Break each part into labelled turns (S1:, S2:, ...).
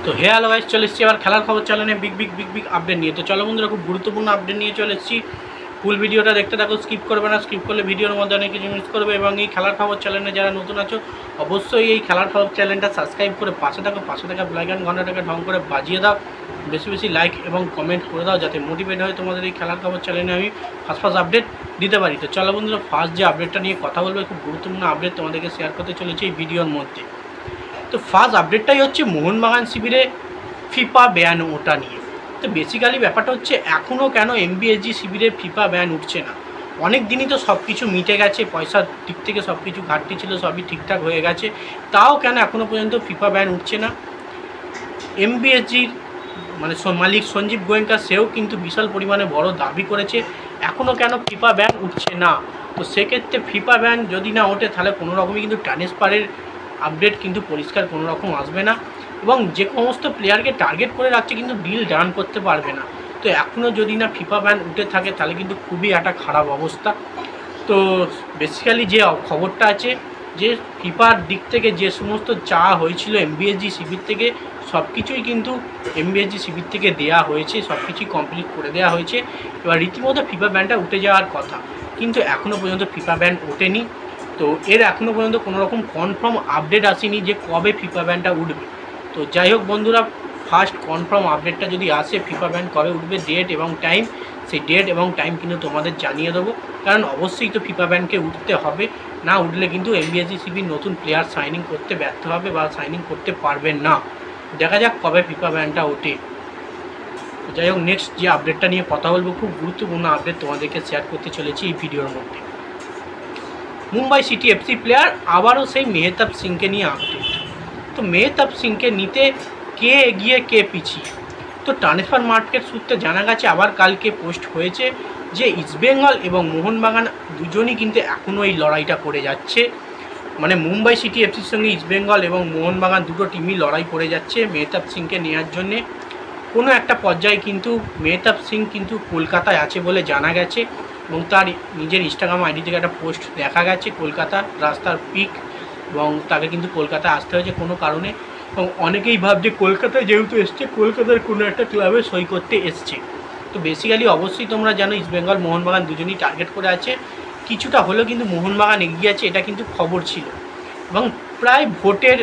S1: তো hello guys, চলে এসেছি আবার খেলার খবর চ্যানেলে বিগ আপডেট নিয়ে। তো চলো বন্ধুরা, খুব গুরুত্বপূর্ণ আপডেট নিয়ে চলে এসেছি। ফুল ভিডিওটা দেখতে থাকো, স্কিপ করবে না। স্কিপ করলে ভিডিওর মধ্যে অনেক কিছু মিস করবে। এবং এই খেলার খবর চ্যানেলে যারা নতুন আছো, অবশ্যই এই খেলার খবর চ্যানেলটা সাবস্ক্রাইব করে পাশে থাকা বেল আইকন ঘন্টাটাকে ঢং করে বাজিয়ে দাও। বেশি বেশি লাইক এবং কমেন্ট করে দাও, যাতে মোটিভেট হয় তোমাদের এই খেলার খবর চ্যানেলে আমি ফার্স্ট আপডেট দিতে পারি। তো চলো বন্ধুরা, ফার্স্ট যে আপডেটটা নিয়ে কথা বলবো, খুব গুরুত্বপূর্ণ আপডেট তোমাদেরকে শেয়ার করতে চলেছি এই ভিডিওর মধ্যে। তো ফার্স্ট আপডেটটাই হচ্ছে মোহনবাগান শিবিরে ফিফা ব্যান ওটা নিয়ে। তো বেসিক্যালি ব্যাপারটা হচ্ছে, এখনও কেন এমবিএসজি শিবিরে ফিফা ব্যান উঠছে না? অনেক দিনই তো সব কিছু মিটে গেছে, পয়সার দিক থেকে সব কিছু ঘাটতি ছিল, সবই ঠিকঠাক হয়ে গেছে, তাও কেন এখনও পর্যন্ত ফিফা ব্যান উঠছে না? এমবিএসজির মানে মালিক সঞ্জীব গোয়েঙ্কা, সেও কিন্তু বিশাল পরিমাণে বড় দাবি করেছে এখনও কেন ফিফা ব্যান উঠছে না। তো সেক্ষেত্রে ফিফা ব্যান যদি না ওঠে, তাহলে কোনো রকমই কিন্তু ট্রান্সফারের আপডেট কিন্তু পরিষ্কার কোনো রকম আসবে না, এবং যে সমস্ত প্লেয়ারকে টার্গেট করে রাখছে কিন্তু ডিল ডান করতে পারবে না। তো এখনও যদি না ফিফা ব্যান উঠে থাকে, তাহলে কিন্তু খুবই একটা খারাপ অবস্থা। তো বেসিক্যালি যে খবরটা আছে, যে ফিফার দিক থেকে যে সমস্ত চাওয়া হয়েছিল এমবিএসজি শিবির থেকে, সব কিছুই কিন্তু এমবিএসজি শিবির থেকে দেওয়া হয়েছে, সব কিছুই কমপ্লিট করে দেওয়া হয়েছে। এবার রীতিমতো ফিফা ব্যানটা উঠে যাওয়ার কথা, কিন্তু এখনও পর্যন্ত ফিফা ব্যান ওঠেনি। তো এর এখনও পর্যন্ত কোনো রকম কনফার্ম আপডেট আসেনি যে কবে ফিফা ব্যানটা উঠবে। তো যাই হোক বন্ধুরা, ফার্স্ট কনফার্ম আপডেটটা যদি আসে ফিফা ব্যান কবে উঠবে, ডেট এবং টাইম, সেই ডেট এবং টাইম কিন্তু তোমাদের জানিয়ে দেবো। কারণ অবশ্যই তো ফিফা ব্যানকে উঠতে হবে, না উঠলে কিন্তু এমবিএসজি শিবির নতুন প্লেয়ার সাইনিং করতে ব্যর্থ হবে বা সাইনিং করতে পারবেন না। দেখা যাক কবে ফিফা ব্যানটা ওঠে। যাই হোক, নেক্সট যে আপডেটটা নিয়ে কথা বলবো, খুব গুরুত্বপূর্ণ আপডেট তোমাদেরকে শেয়ার করতে চলেছি এই ভিডিওর মধ্যে। মুম্বাই সিটি এফসি প্লেয়ার আবারও সেই মেহতাব সিংকে নিয়ে আপডেট। তো মেহতাব সিংকে নিতে কে এগিয়ে কে পিছিয়ে? তো ট্রান্সফার মার্কেট সূত্রে জানা গেছে, আবার কালকে পোস্ট হয়েছে যে ইস্টবেঙ্গল এবং মোহনবাগান দুজনই কিন্তু এখনও এই লড়াইটা করে যাচ্ছে। মানে মুম্বাই সিটি এফসির সঙ্গে ইস্টবেঙ্গল এবং মোহনবাগান দুটো টিমই লড়াই করে যাচ্ছে মেহতাব সিংকে নেওয়ার জন্যে। কোনো একটা পর্যায়ে কিন্তু মেহতাব সিং কিন্তু কলকাতায় আছে বলে জানা গেছে, এবং তার নিজের ইনস্টাগ্রাম আইডি থেকে একটা পোস্ট দেখা গেছে কলকাতা রাস্তার পিক, এবং তাকে কিন্তু কলকাতায় আসতে হয়েছে কোনো কারণে। এবং অনেকেই ভাবছে কলকাতায় যেহেতু এসছে, কলকাতার কোনো একটা ক্লাবে সই করতে এসছে। তো বেসিক্যালি অবশ্যই তোমরা জানো, ইস্টবেঙ্গল মোহনবাগান দুজনই টার্গেট করে আছে। কিছুটা হলেও কিন্তু মোহনবাগান এগিয়ে আছে, এটা কিন্তু খবর ছিল, এবং প্রায় ভোটের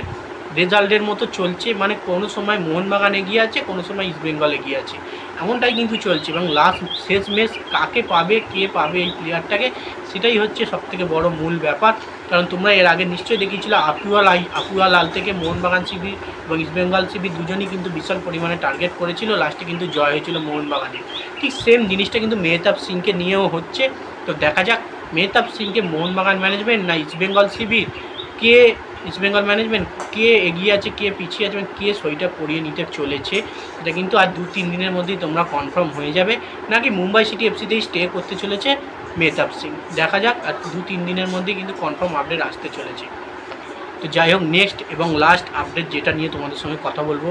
S1: রেজাল্টের মতো চলছে। মানে কোনো সময় মোহনবাগান এগিয়ে আছে, কোনো সময় ইস্টবেঙ্গল এগিয়ে আছে, এমনটাই কিন্তু চলছে। এবং লাস্ট শেষ ম্যাচ কাকে পাবে, কে পাবে এই প্লেয়ারটাকে, সেটাই হচ্ছে সবথেকে বড় মূল ব্যাপার। কারণ তোমরা এর আগে নিশ্চয়ই দেখিয়েছিলে, আপুয়া লাল থেকে মোহনবাগান শিবির এবং ইস্টবেঙ্গল শিবির দুজনই কিন্তু বিশাল পরিমাণে টার্গেট করেছিল, লাস্টে কিন্তু জয় হয়েছিল মোহনবাগানের। ঠিক সেম জিনিসটা কিন্তু মেহতাব সিংকে নিয়েও হচ্ছে। তো দেখা যাক মেহতাব সিংকে মোহনবাগান ম্যানেজমেন্ট না ইস্টবেঙ্গল শিবির, কে ইস্টবেঙ্গল ম্যানেজমেন্ট কে এগিয়ে আছে, কে পিছিয়ে আছে, এবং কে সইটা করিয়ে নিতে চলেছে, এটা কিন্তু আর 2-3 দিনের মধ্যেই তোমরা কনফার্ম হয়ে যাবে। নাকি মুম্বাই সিটি এফসিতেই স্টে করতে চলেছে মেহতাব সিং, দেখা যাক। আর 2-3 দিনের মধ্যেই কিন্তু কনফার্ম আপডেট আসতে চলেছে। তো যাই হোক, নেক্সট এবং লাস্ট আপডেট যেটা নিয়ে তোমাদের সঙ্গে কথা বলবো,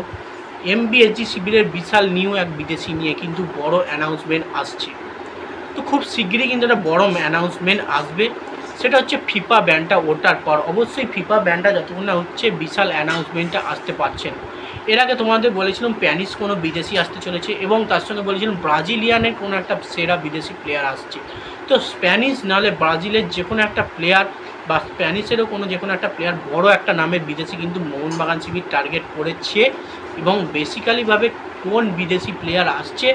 S1: এমবিএসজি শিবিরের বিশাল নিউ এক বিদেশি নিয়ে কিন্তু বড় অ্যানাউন্সমেন্ট আসছে। তো খুব শীঘ্রই কিন্তু একটা বড় অ্যানাউন্সমেন্ট আসবে, সেটা হচ্ছে ফিফা ব্যানটা ওঠার পর। অবশ্যই ফিফা ব্যানটা যতক্ষণ না হচ্ছে, বিশাল অ্যানাউন্সমেন্টটা আসতে পারছেন। এর আগে তোমাদের বলেছিলাম স্প্যানিশ কোনো বিদেশি আসতে চলেছে, এবং তার সঙ্গে বলেছিলাম ব্রাজিলিয়ানের কোনো একটা সেরা বিদেশি প্লেয়ার আসছে। তো স্প্যানিশ নাহলে ব্রাজিলের যে কোনো একটা প্লেয়ার, বা স্প্যানিশেরও যে কোনো একটা প্লেয়ার, বড় একটা নামের বিদেশি কিন্তু মোহনবাগান শিবির টার্গেট করেছে। এবং বেসিক্যালিভাবে কোন বিদেশি প্লেয়ার আসছে,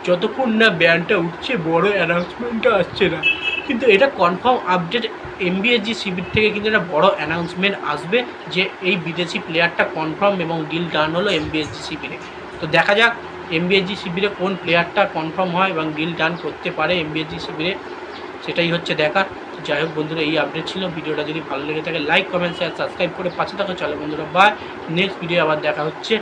S1: যতক্ষণ না ব্যানটা উঠছে, বড় অ্যানাউন্সমেন্টটা আসছে না। কিন্তু এটা কনফার্ম আপডেট, এমবিএসজি শিবির থেকে কিন্তু একটা বড় অ্যানাউন্সমেন্ট আসবে যে এই বিদেশি প্লেয়ারটা কনফার্ম এবং ডিল ডান হলো এমবিএসজি শিবিরে। তো দেখা যাক এমবিএসজি শিবিরে কোন প্লেয়ারটা কনফার্ম হয় এবং ডিল ডান করতে পারে এমবিএসজি শিবিরে, সেটাই হচ্ছে দেখার। যাই হোক বন্ধুরা, এই আপডেট ছিল। ভিডিওটা যদি ভালো লেগে থাকে লাইক কমেন্ট শেয়ার সাবস্ক্রাইব করে পাশে থাকো। চলো বন্ধুরা, বাই। নেক্সট ভিডিও আবার দেখা হচ্ছে।